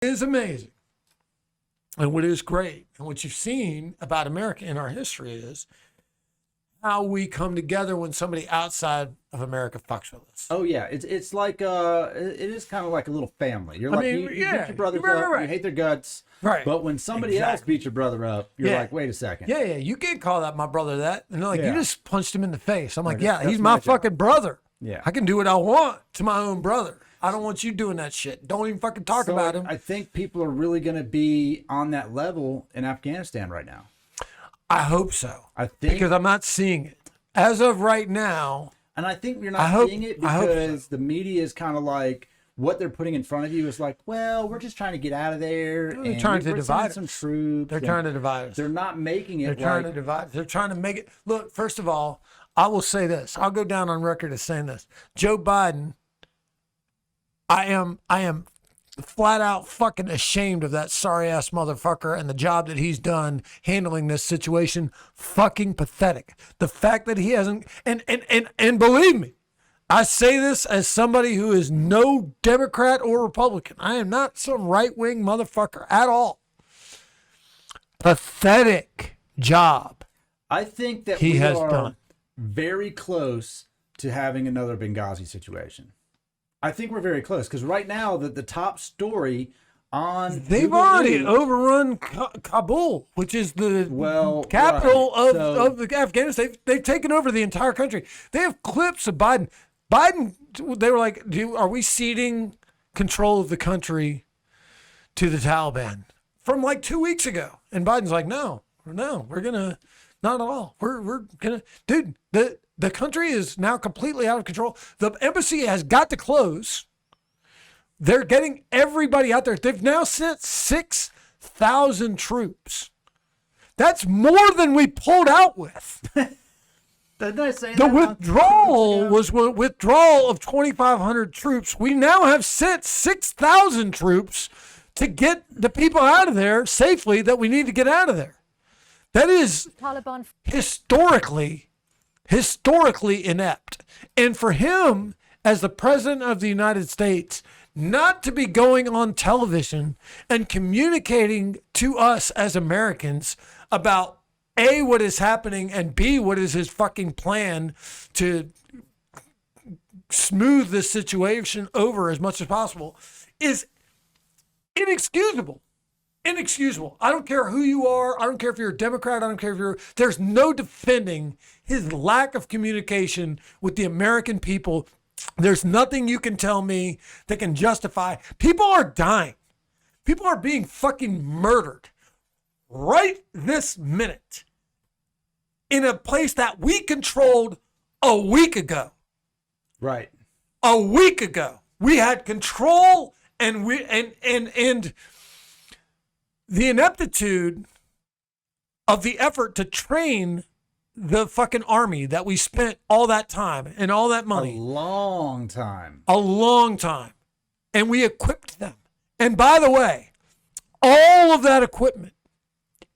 is amazing and what is great and what you've seen about America in our history is how we come together when somebody outside of America fucks with us. Oh yeah, it's like it is kind of like a little family. You're like you beat your brothers up, you hate their guts, right? But when somebody else beats your brother up, you're like, wait a second. Yeah, you can't call that my brother that. And they're like, you just punched him in the face. I'm like, that's he's my fucking brother. Yeah, I can do what I want to my own brother. I don't want you doing that shit. Don't even fucking talk about him. I think people are really going to be on that level in Afghanistan right now. I hope so. I think because I'm not seeing it as of right now. And I think you're not seeing it because the media is kind of like what they're putting in front of you is like, well, we're just trying to get out of there. They're trying to divide some troops. They're trying to divide us. They're not making it. They're trying to divide. They're trying to make it. Look, first of all, I will say this. I'll go down on record as saying this. Joe Biden. I am flat out fucking ashamed of that sorry ass motherfucker and the job that he's done handling this situation. Fucking pathetic. The fact that he hasn't, and believe me, I say this as somebody who is no Democrat or Republican. I am not some right-wing motherfucker at all. Pathetic job. I think that he has are done. Very close to having another Benghazi situation. I think we're very close because right now the top story on they've already overrun Kabul, which is the capital of Afghanistan. They've taken over the entire country. They have clips of Biden. They were like, are we ceding control of the country to the Taliban from like 2 weeks ago? And Biden's like, no, we're gonna not at all. We're gonna, dude. The country is now completely out of control. The embassy has got to close. They're getting everybody out there. They've now sent 6,000 troops. That's more than we pulled out with. Didn't I say the withdrawal was withdrawal of 2,500 troops. We now have sent 6,000 troops to get the people out of there safely that we need to get out of there. That is Taliban historically inept. And for him, as the president of the United States, not to be going on television and communicating to us as Americans about A, what is happening, and B, what is his fucking plan to smooth this situation over as much as possible is inexcusable. Inexcusable. I don't care who you are. I don't care if you're a Democrat. I don't care if there's no defending his lack of communication with the American people. There's nothing you can tell me that can justify. People are dying. People are being fucking murdered right this minute in a place that we controlled a week ago. Right. A week ago. We had control and the ineptitude of the effort to train the fucking army that we spent all that time and all that money. A long time. And we equipped them. And by the way, all of that equipment,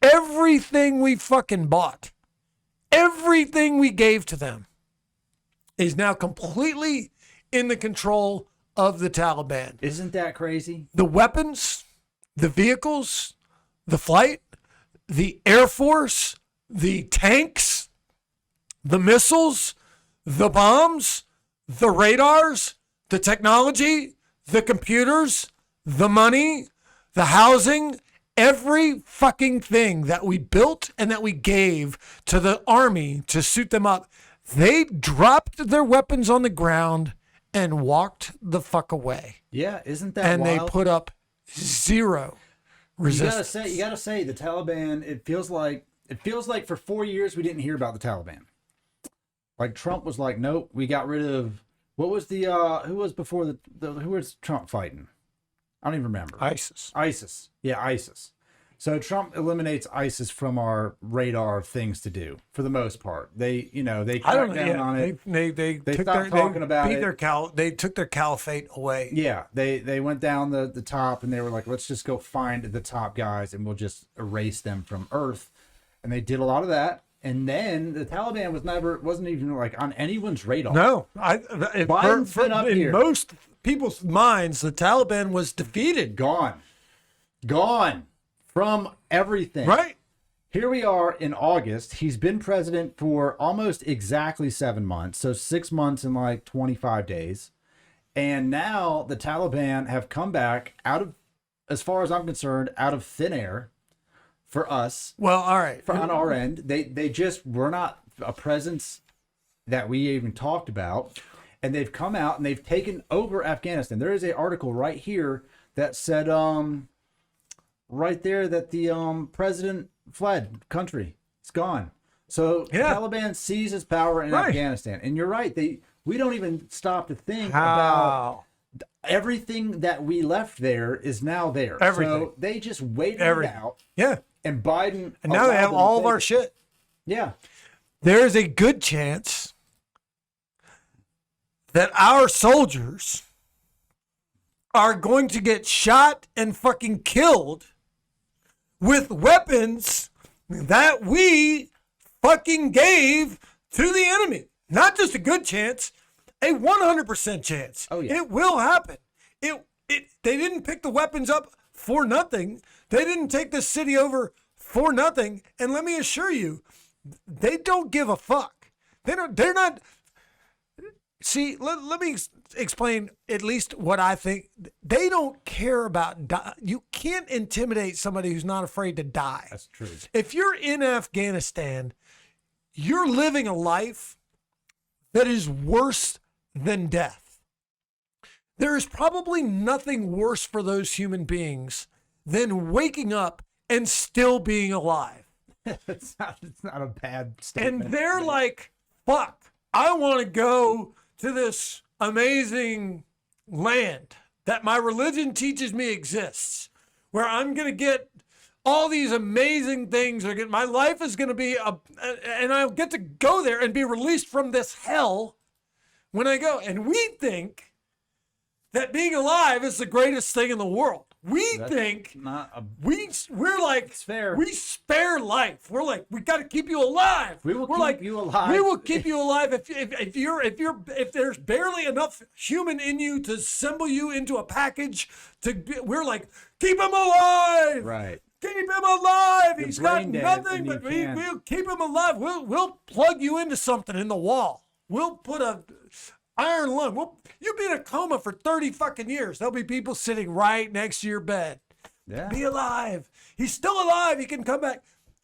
everything we fucking bought, everything we gave to them is now completely in the control of the Taliban. Isn't that crazy? The weapons, the vehicles, the flight, the Air Force, the tanks, the missiles, the bombs, the radars, the technology, the computers, the money, the housing, every fucking thing that we built and that we gave to the army to suit them up, they dropped their weapons on the ground and walked the fuck away. Yeah, isn't that and wild? They put up zero resistance. You gotta say the Taliban, it feels like for 4 years we didn't hear about the Taliban. Like Trump was like, nope, we got rid of, what was the who was before who was Trump fighting? I don't even remember. ISIS. Yeah, ISIS. So Trump eliminates ISIS from our radar of things to do for the most part. They cracked down on it. They stopped talking about it. They took their caliphate away. Yeah, they went down the top and they were like, let's just go find the top guys and we'll just erase them from Earth. And they did a lot of that. And then the Taliban wasn't even like on anyone's radar. No, Biden's been up here. In most people's minds, the Taliban was defeated. Gone. Gone from everything. Right. Here we are in August. He's been president for almost exactly 7 months. So 6 months and like 25 days. And now the Taliban have come back out of, as far as I'm concerned, out of thin air for us. Well, all right. On our end, they just were not a presence that we even talked about. And they've come out and they've taken over Afghanistan. There is an article right here that said, right there, that the president fled country. It's gone. So the Taliban seizes power in Afghanistan. And you're right. We don't even stop to think about everything that we left there is now there. Everything. So they just waited it out. Yeah. And Biden. And now they have all of our shit. Yeah. There is a good chance that our soldiers are going to get shot and fucking killed with weapons that we fucking gave to the enemy. Not just a good chance, a 100% chance. Oh, yeah. It will happen. They didn't pick the weapons up for nothing. They didn't take this city over for nothing. And let me assure you, they don't give a fuck. They're not. See, let me explain at least what I think. They don't care about you can't intimidate somebody who's not afraid to die. That's true. If you're in Afghanistan, you're living a life that is worse than death. There is probably nothing worse for those human beings than waking up and still being alive. It's not a bad statement. And they're like, fuck, I want to go to this amazing land that my religion teaches me exists, where I'm going to get all these amazing things. My life is going to be, and I'll get to go there and be released from this hell when I go. And we think that being alive is the greatest thing in the world. We're like, it's fair. We spare life. We're like, we got to keep you alive. We will keep you alive. We will keep you alive if there's barely enough human in you to assemble you into a package. We're like, keep him alive. Right. Keep him alive. He's got nothing, but we'll keep him alive. We'll plug you into something in the wall. We'll put a iron lung. You'll be in a coma for 30 fucking years. There'll be people sitting right next to your bed. Yeah. Be alive. He's still alive. He can come back.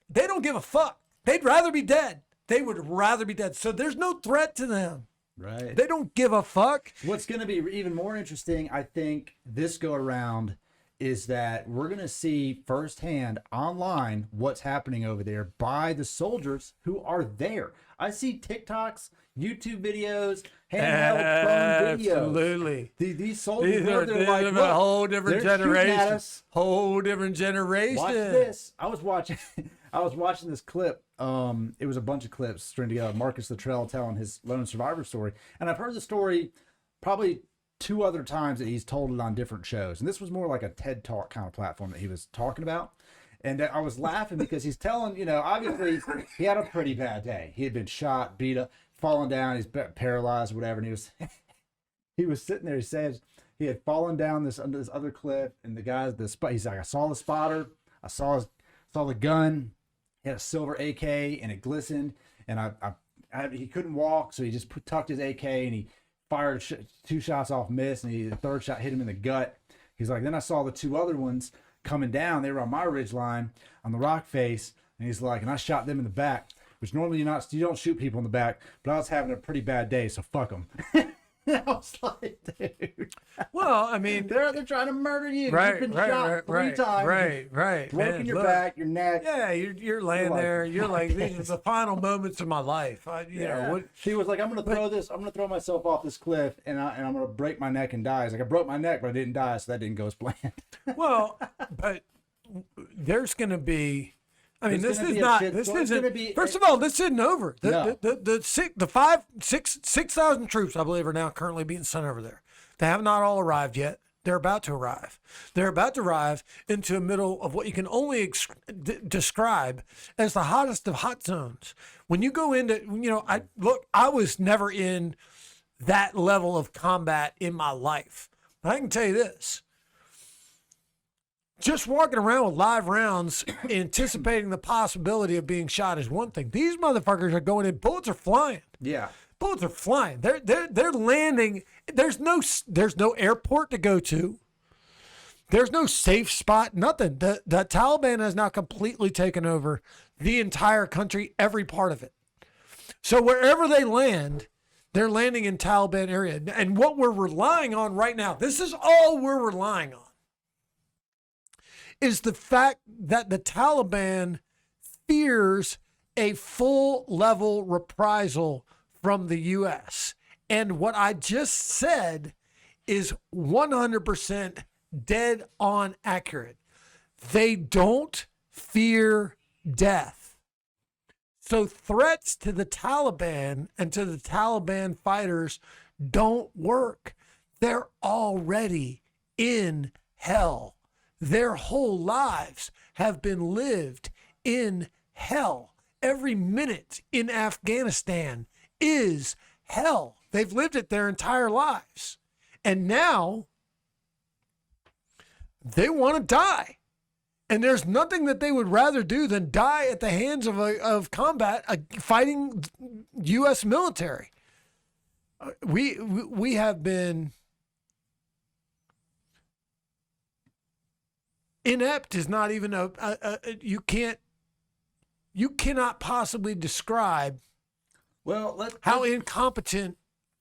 They don't give a fuck. They'd rather be dead. They would rather be dead. So there's no threat to them. Right. They don't give a fuck. What's going to be even more interesting, I think, this go around is that we're going to see firsthand online what's happening over there by the soldiers who are there. I see TikToks, YouTube videos, handheld phone videos. Absolutely. These soldiers, they're like, a whole different generation. Whole different generation. Watch this. I was watching this clip. It was a bunch of clips stringed together. Marcus Luttrell telling his lone survivor story, and I've heard the story probably 2 other times that he's told it on different shows. And this was more like a TED Talk kind of platform that he was talking about. And I was laughing because he's telling, obviously he had a pretty bad day. He had been shot, beat up, fallen down. He's paralyzed, whatever. And he was sitting there. He says he had fallen down this other cliff, and the guy's he's like, I saw the spotter, I saw the gun. He had a silver AK, and it glistened. And he couldn't walk, so he just tucked his AK and he fired 2 shots off, miss, and the third shot hit him in the gut. He's like, then I saw the 2 other ones coming down. They were on my ridge line on the rock face, and he's like, and I shot them in the back, which normally you don't shoot people in the back, but I was having a pretty bad day, so fuck them. I was like, dude. Well, I mean, they're trying to murder you. Right, You've been shot 3 times. Right. Broken your back, your neck. Yeah, you're laying there. You're like, these are the final moments of my life. He was like, I'm gonna throw myself off this cliff, and I'm gonna break my neck and die. He's like, I broke my neck, but I didn't die, so that didn't go as planned. Well, but there's gonna be. I mean, this isn't. First of all, this isn't over. The 6,000 troops, I believe, are now currently being sent over there. They have not all arrived yet. They're about to arrive. They're about to arrive into the middle of what you can only describe as the hottest of hot zones. When you go into, I was never in that level of combat in my life. But I can tell you this. just walking around with live rounds, anticipating the possibility of being shot is one thing. These motherfuckers are going in. Bullets are flying. Yeah. Bullets are flying. They're landing. There's no airport to go to. There's no safe spot. Nothing. The Taliban has now completely taken over the entire country, every part of it. So wherever they land, they're landing in Taliban area. And what we're relying on right now, this is all we're relying on, is the fact that the Taliban fears a full-level reprisal from the U.S. And what I just said is 100% dead on accurate. They don't fear death. So threats to the Taliban and to the Taliban fighters don't work. They're already in hell. Their whole lives have been lived in hell. Every minute in Afghanistan is hell. They've lived it their entire lives. And now they want to die. And there's nothing that they would rather do than die at the hands of combat fighting U.S. military. We have been inept. Is not even you cannot possibly describe how incompetent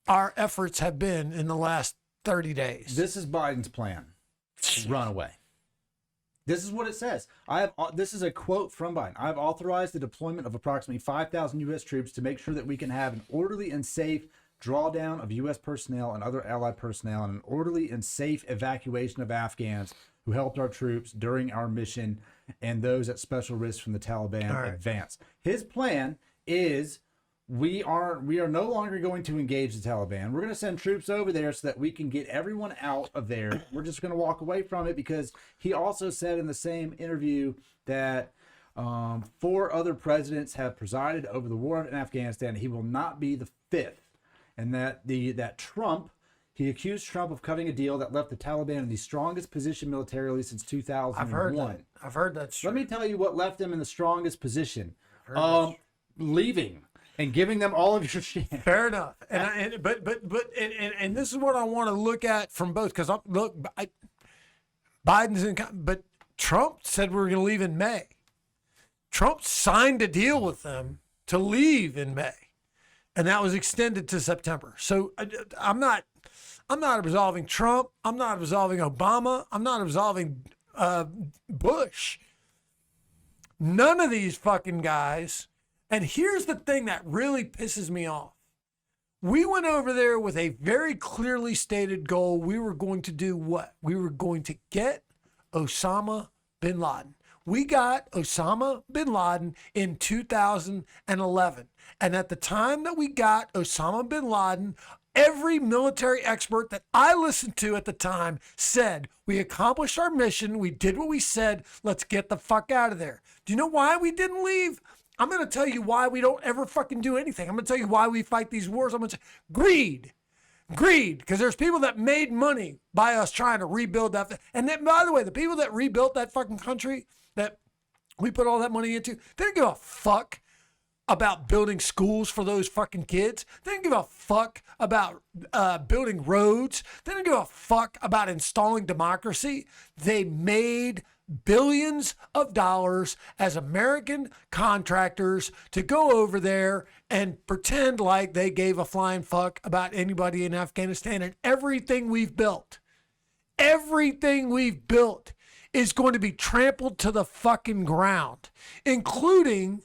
our efforts have been in the last 30 days. This is Biden's plan. Run away. This is what it says. This is a quote from Biden. I've authorized the deployment of approximately 5,000 U.S. troops to make sure that we can have an orderly and safe drawdown of U.S. personnel and other allied personnel and an orderly and safe evacuation of Afghans who helped our troops during our mission and those at special risk from the Taliban advance. His plan is we are no longer going to engage the Taliban. We're going to send troops over there so that we can get everyone out of there. We're just going to walk away from it, because he also said in the same interview that 4 other presidents have presided over the war in Afghanistan. He will not be the 5th, and that Trump, he accused Trump of cutting a deal that left the Taliban in the strongest position militarily since 2001. I've heard that. Let me tell you what left them in the strongest position. Leaving and giving them all of your shit. Fair enough. But this is what I want to look at from both, because Biden's in, but Trump said we were going to leave in May. Trump signed a deal with them to leave in May, and that was extended to September. So I'm not absolving Trump. I'm not absolving Obama. I'm not absolving Bush. None of these fucking guys. And here's the thing that really pisses me off. We went over there with a very clearly stated goal. We were going to do what? We were going to get Osama bin Laden. We got Osama bin Laden in 2011. And at the time that we got Osama bin Laden, every military expert that I listened to at the time said, we accomplished our mission. We did what we said. Let's get the fuck out of there. Do you know why we didn't leave? I'm going to tell you why we don't ever fucking do anything. I'm going to tell you why we fight these wars. I'm going to say greed. Because there's people that made money by us trying to rebuild that. And then, by the way, the people that rebuilt that fucking country that we put all that money into, they didn't give a fuck about building schools for those fucking kids. They didn't give a fuck about building roads. They didn't give a fuck about installing democracy. They made billions of dollars as American contractors to go over there and pretend like they gave a flying fuck about anybody in Afghanistan. And everything we've built is going to be trampled to the fucking ground, including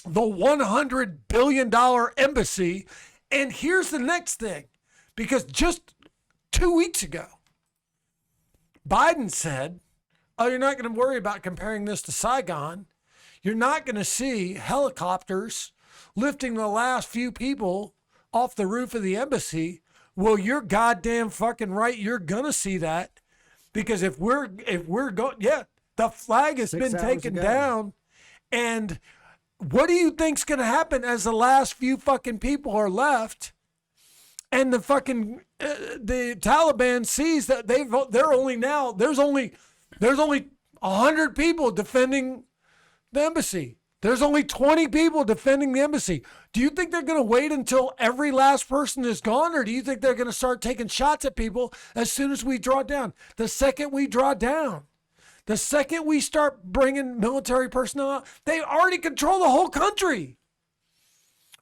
the $100 billion embassy. And here's the next thing, because just 2 weeks ago, Biden said, oh, you're not going to worry about comparing this to Saigon. You're not going to see helicopters lifting the last few people off the roof of the embassy. Well, you're goddamn fucking right. You're going to see that, because if we're going, the flag has been taken down. And what do you think's going to happen as the last few fucking people are left? And the fucking the Taliban sees that there's only There's only 100 people defending the embassy. There's only 20 people defending the embassy. Do you think they're going to wait until every last person is gone, or do you think they're going to start taking shots at people as soon as we draw down? The second we draw down, the second we start bringing military personnel out, they already control the whole country.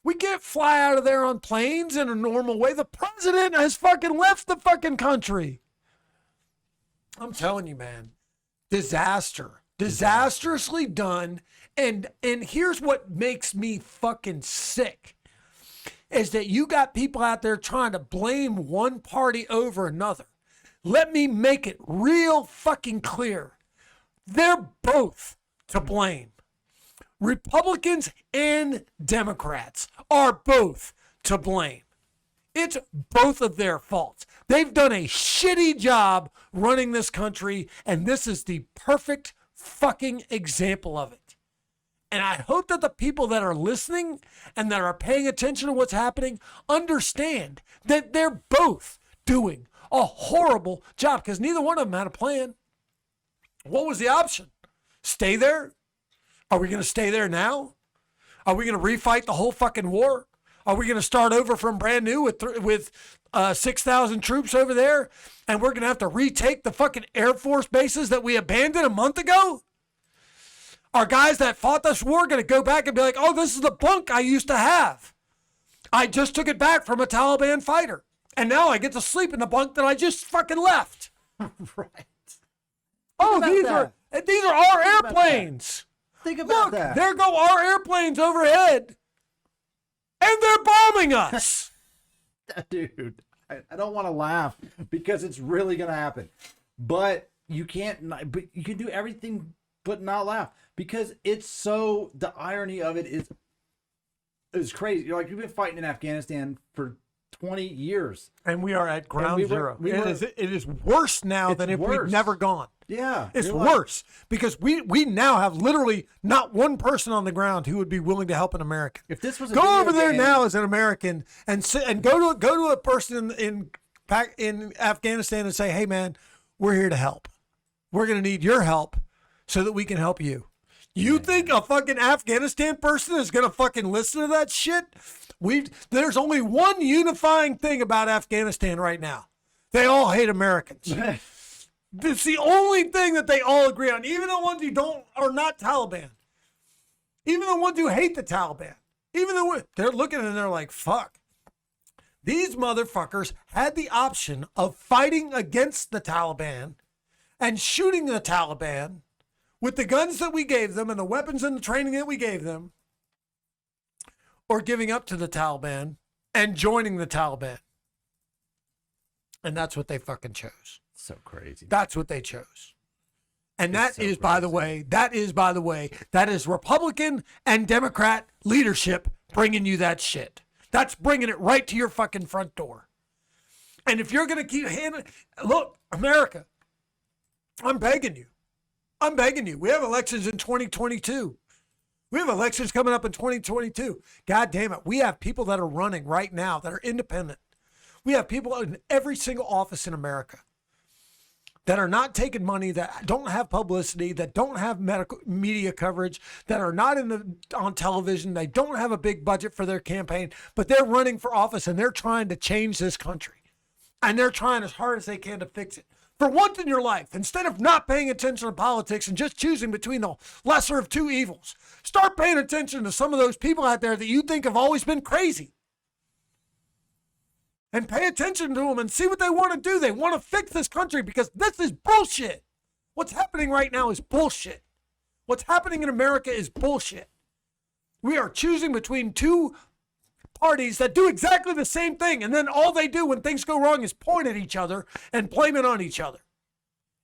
We can't fly out of there on planes in a normal way. The president has fucking left the fucking country. I'm telling you, man. Disaster. Disastrously done. And here's what makes me fucking sick is that you got people out there trying to blame one party over another. Let me make it real fucking clear. They're both to blame. Republicans and Democrats are both to blame. It's both of their faults. They've done a shitty job running this country, and this is the perfect fucking example of it. And I hope that the people that are listening and that are paying attention to what's happening understand that they're both doing a horrible job because neither one of them had a plan. What was the option? Stay there? Are we going to stay there now? Are we going to refight the whole fucking war? Are we going to start over from brand new with 6,000 troops over there? And we're going to have to retake the fucking Air Force bases that we abandoned a month ago? Are guys that fought this war going to go back and be like, oh, this is the bunk I used to have. I just took it back from a Taliban fighter. And now I get to sleep in the bunk that I just fucking left. Right. Oh, these are our airplanes. Think about Look, that. There go our airplanes overhead. And they're bombing us. Dude, I don't want to laugh because it's really going to happen. But you can't, but you can do everything but not laugh because it's so, the irony of it is crazy. You're like, you've been fighting in Afghanistan for 20 years. And we are at ground zero. It is worse now than if we'd never gone. Yeah. It's worse because we now have literally not one person on the ground who would be willing to help an American. If this was go over there now as an American and go to a person in Afghanistan and say, hey man, we're here to help. We're going to need your help so that we can help you. You think a fucking Afghanistan person is going to fucking listen to that shit? There's only one unifying thing about Afghanistan right now. They all hate Americans. It's the only thing that they all agree on. Even the ones who are not Taliban. Even the ones who hate the Taliban. Even though they're looking and they're like, fuck. These motherfuckers had the option of fighting against the Taliban and shooting the Taliban with the guns that we gave them and the weapons and the training that we gave them, or giving up to the Taliban and joining the Taliban. And that's what they fucking chose. So crazy. That's what they chose. And that is, by the way, that is Republican and Democrat leadership bringing you that shit. That's bringing it right to your fucking front door. And if you're going to keep handling, look, America, I'm begging you. We have elections in 2022. We have elections coming up in 2022. God damn it. We have people that are running right now that are independent. We have people in every single office in America that are not taking money, that don't have publicity, that don't have media coverage, that are not on television. They don't have a big budget for their campaign, but they're running for office and they're trying to change this country. And they're trying as hard as they can to fix it. For once in your life, instead of not paying attention to politics and just choosing between the lesser of two evils, start paying attention to some of those people out there that you think have always been crazy. And pay attention to them and see what they want to do. They want to fix this country because this is bullshit. What's happening right now is bullshit. What's happening in America is bullshit. We are choosing between two parties that do exactly the same thing, and then all they do when things go wrong is point at each other and blame it on each other.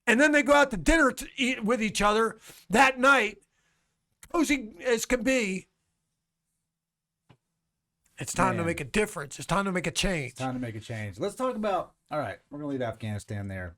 And then they go out to dinner to eat with each other that night, cozy as can be. It's time to make a difference. It's time to make a change. It's time to make a change. Let's talk about, all right, we're going to leave Afghanistan there.